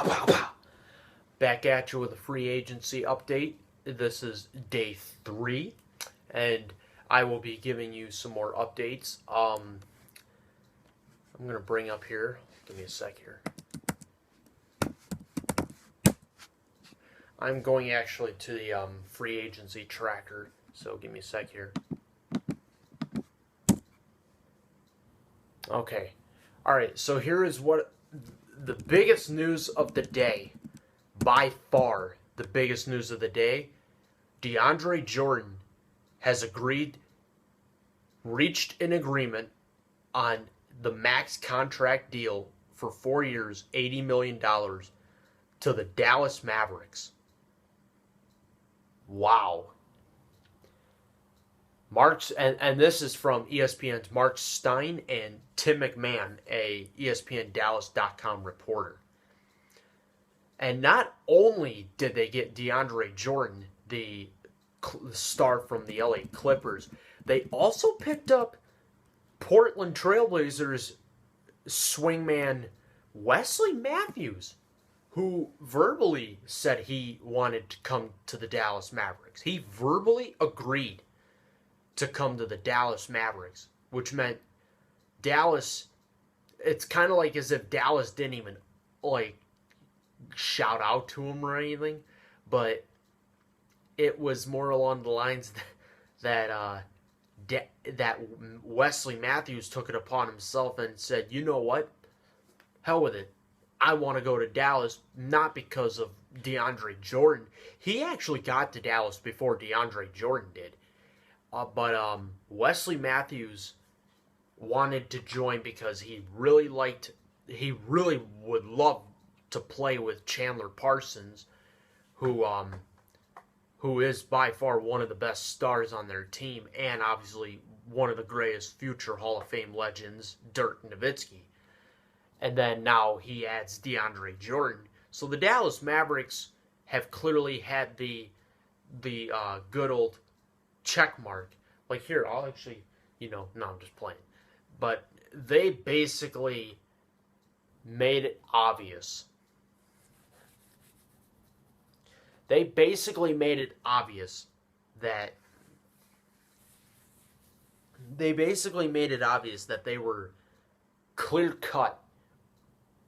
Pow, pow, pow. Back at you with a free agency update. This is day 3, and I will be giving you some more updates. I'm going to bring up here. Give me a sec here. I'm going actually to the free agency tracker, so give me a sec here. Okay. Alright, so here is what the biggest news of the day. By far, the biggest news of the day. DeAndre Jordan has reached an agreement on the max contract deal for 4 years, $80 million to the Dallas Mavericks. Wow. And this is from ESPN's Mark Stein and Tim McMahon, a ESPN Dallas.com reporter. And not only did they get DeAndre Jordan, the star from the LA Clippers, they also picked up Portland Trailblazers swingman Wesley Matthews, who verbally said he wanted to come to the Dallas Mavericks. He verbally agreed to come to the Dallas Mavericks, which meant Dallas, it's kind of like as if Dallas didn't even, shout out to him or anything, but it was more along the lines that Wesley Matthews took it upon himself and said, you know what, hell with it. I want to go to Dallas, not because of DeAndre Jordan. He actually got to Dallas before DeAndre Jordan did. But Wesley Matthews wanted to join because he really would love to play with Chandler Parsons, who is by far one of the best stars on their team, and obviously one of the greatest future Hall of Fame legends, Dirk Nowitzki. And then now he adds DeAndre Jordan. So the Dallas Mavericks have clearly had the good old check mark. Like here, I'll actually, no, I'm just playing. But they basically made it obvious. They basically made it obvious that they were clear-cut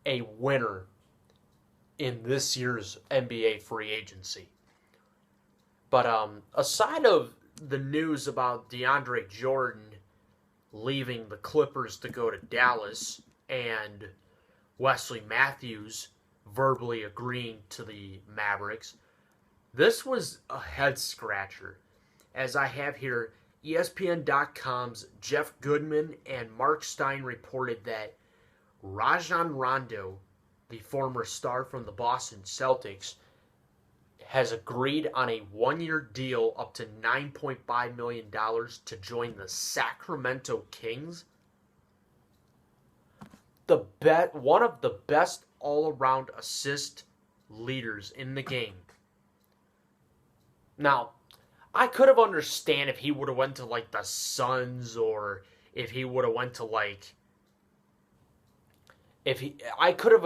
a winner in this year's NBA free agency. But aside of the news about DeAndre Jordan leaving the Clippers to go to Dallas and Wesley Matthews verbally agreeing to the Mavericks, this was a head-scratcher. As I have here, ESPN.com's Jeff Goodman and Mark Stein reported that Rajon Rondo, the former star from the Boston Celtics, has agreed on a 1-year deal up to $9.5 million to join the Sacramento Kings. One of the best all-around assist leaders in the game. Now, I could have understand if he would have went to the Suns, or if he would have went to I could have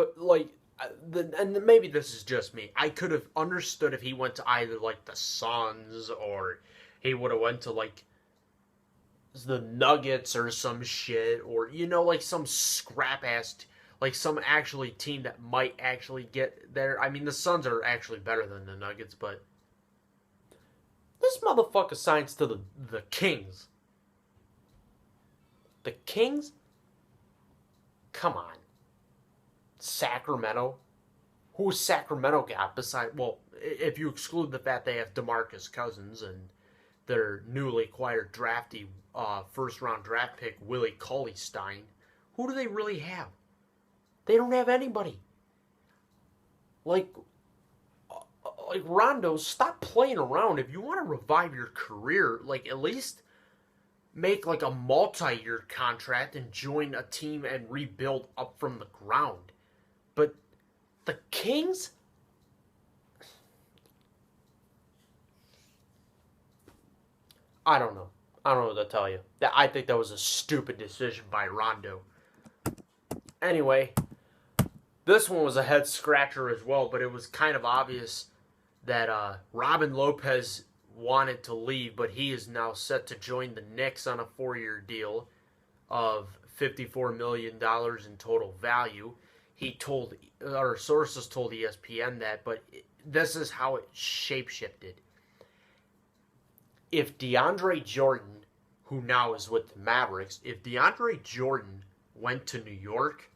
and maybe this is just me. I could have understood if he went to either the Suns, or he would have went to the Nuggets or some shit, or some scrap ass, some actually team that might actually get there. I mean, the Suns are actually better than the Nuggets, but this motherfucker signs to the Kings. The Kings? Come on. Sacramento? Who's Sacramento got besides, if you exclude the fact they have DeMarcus Cousins and their newly acquired drafty first-round draft pick, Willie Cauley-Stein, who do they really have? They don't have anybody. Rondo, stop playing around. If you want to revive your career, at least make a multi-year contract and join a team and rebuild up from the ground. But the Kings? I don't know. I don't know what to tell you. I think that was a stupid decision by Rondo. Anyway, this one was a head scratcher as well, but it was kind of obvious that Robin Lopez wanted to leave, but he is now set to join the Knicks on a 4-year deal of $54 million in total value. He told, or sources told ESPN that, but this is how it shape-shifted. If DeAndre Jordan, who now is with the Mavericks, if DeAndre Jordan went to New York,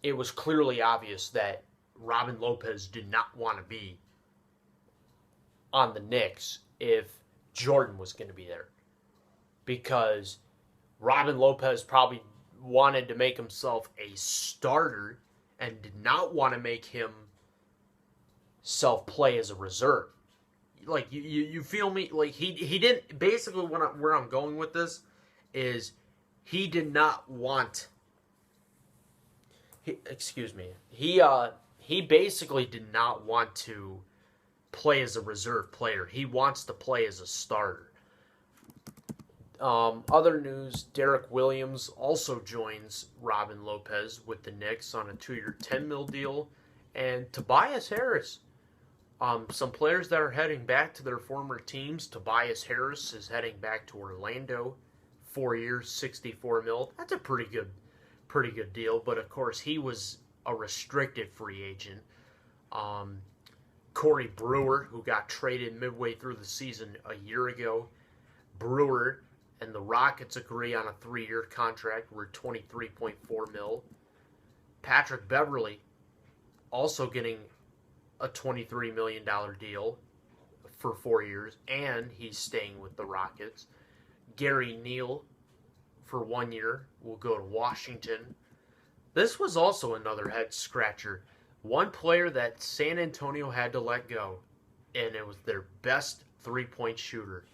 it was clearly obvious that Robin Lopez did not want to be on the Knicks if Jordan was going to be there. Because Robin Lopez probably wanted to make himself a starter and did not want to make himself play as a reserve. Like, you feel me? Like, he didn't, basically where I'm going with this is he did not want, he basically did not want to play as a reserve player. He wants to play as a starter. Other news, Derek Williams also joins Robin Lopez with the Knicks on a 2-year $10 million deal. And Tobias Harris, some players that are heading back to their former teams. Tobias Harris is heading back to Orlando, 4 years, $64 million. That's a pretty good deal. But of course, he was a restricted free agent. Corey Brewer, who got traded midway through the season a year ago. Brewer and the Rockets agree on a 3-year contract worth $23.4 million. Patrick Beverley also getting a $23 million deal for 4 years, and he's staying with the Rockets. Gary Neal, for 1 year, will go to Washington. This was also another head-scratcher. One player that San Antonio had to let go, and it was their best three-point shooter.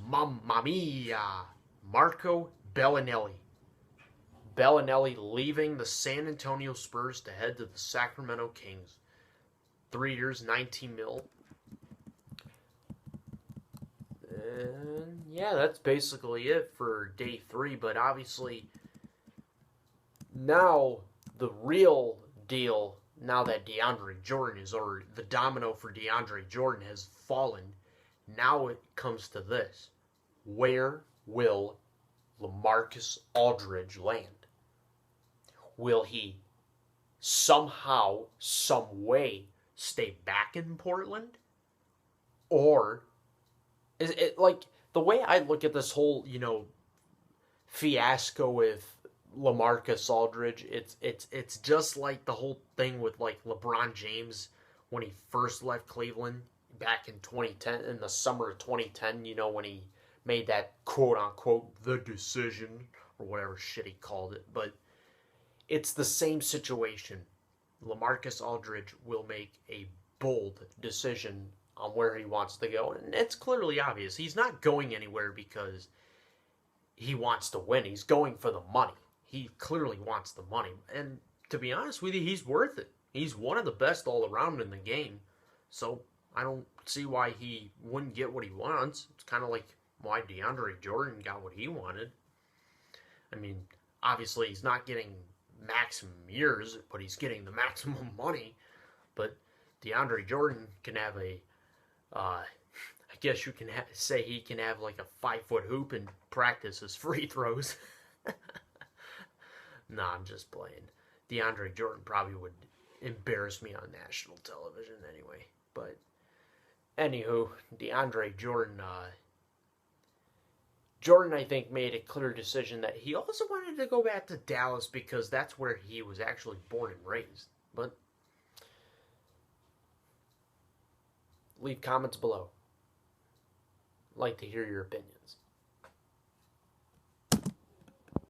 Mamma mia! Marco Bellinelli. Bellinelli leaving the San Antonio Spurs to head to the Sacramento Kings. 3 years, $19 million. And yeah, that's basically it for day 3. But obviously, now the real deal, now that DeAndre Jordan is, or the domino for DeAndre Jordan has fallen, now it comes to this. Where will LaMarcus Aldridge land? Will he somehow, some way, stay back in Portland? Or is it like the way I look at this whole, fiasco with LaMarcus Aldridge, it's just like the whole thing with like LeBron James when he first left Cleveland back in 2010, in the summer of 2010, when he made that quote unquote the decision or whatever shit he called it. But it's the same situation. LaMarcus Aldridge will make a bold decision on where he wants to go. And it's clearly obvious. He's not going anywhere because he wants to win. He's going for the money. He clearly wants the money. And to be honest with you, he's worth it. He's one of the best all around in the game. So I don't see why he wouldn't get what he wants. It's kind of like why DeAndre Jordan got what he wanted. I mean, obviously he's not getting maximum years, but he's getting the maximum money. But DeAndre Jordan can have I guess you can say he can have like a 5-foot hoop and practice his free throws. Nah, I'm just playing. DeAndre Jordan probably would embarrass me on national television anyway. But anywho, DeAndre Jordan, I think, made a clear decision that he also wanted to go back to Dallas because that's where he was actually born and raised. But leave comments below. I'd like to hear your opinions.